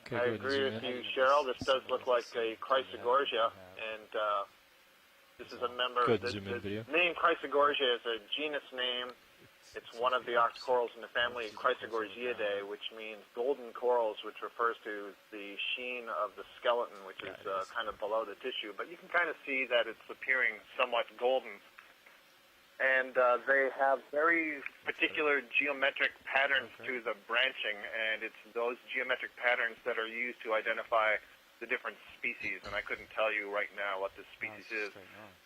Okay, I agree with you, Cheryl. This does look like a Chrysogorgia, and this is a member. Good, The zoom in video. name Chrysogorgia is a genus name. It's one of the octocorals in the family Chrysogorgiidae, which means golden corals, which refers to the sheen of the skeleton, which is kind of below the tissue. But you can kind of see that it's appearing somewhat golden. And they have very particular geometric patterns to the branching, and it's those geometric patterns that are used to identify the different species. And I couldn't tell you right now what this species is.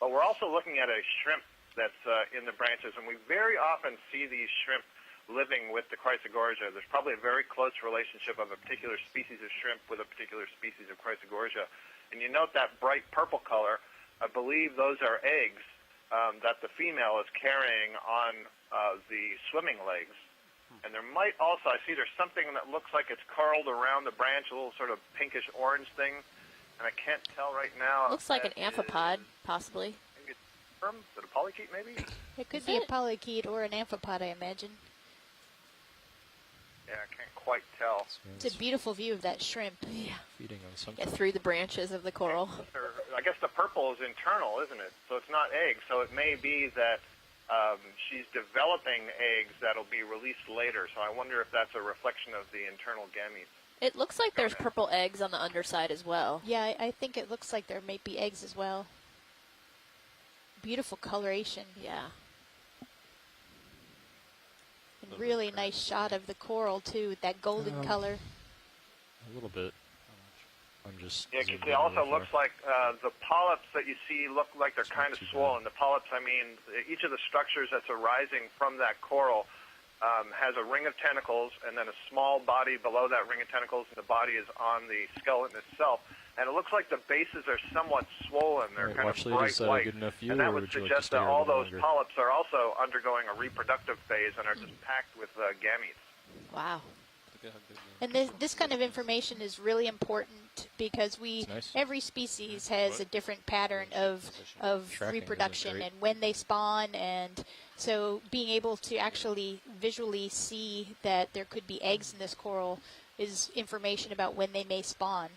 But we're also looking at a shrimp that's in the branches, and we very often see these shrimp living with the Chrysogorgia. There's probably a very close relationship of a particular species of shrimp with a particular species of Chrysogorgia. And you note that bright purple color. I believe those are eggs that the female is carrying on the swimming legs. And there might also, I see there's something that looks like it's curled around the branch, a little sort of pinkish orange thing, and I can't tell right now. Looks like an amphipod, possibly. Maybe it's a sperm? Is it a polychaete, maybe? It could be a polychaete or an amphipod, I imagine. Yeah, I can't quite tell. It's a beautiful view of that shrimp. Yeah. Feeding on something. Get through the branches of the coral. I guess the purple is internal, isn't it? So it's not eggs. So it may be that she's developing eggs that'll be released later. So I wonder if that's a reflection of the internal gametes. It looks like there's purple eggs on the underside as well. Yeah, I think it looks like there may be eggs as well. Beautiful coloration. Yeah. And really nice shot of the coral, too, with that golden color. A little bit. I'm just... Yeah, it also looks like the polyps that you see look like they're kind of swollen. The polyps, I mean, each of the structures that's arising from that coral has a ring of tentacles and then a small body below that ring of tentacles, and the body is on the skeleton itself. And it looks like the bases are somewhat swollen. They're kind of bright white. Good enough view, and that would suggest that all those polyps are also undergoing a reproductive phase and are just packed with gametes. Wow. And this kind of information is really important because every species has a different pattern of reproduction and when they spawn, and so being able to actually visually see that there could be eggs in this coral is information about when they may spawn.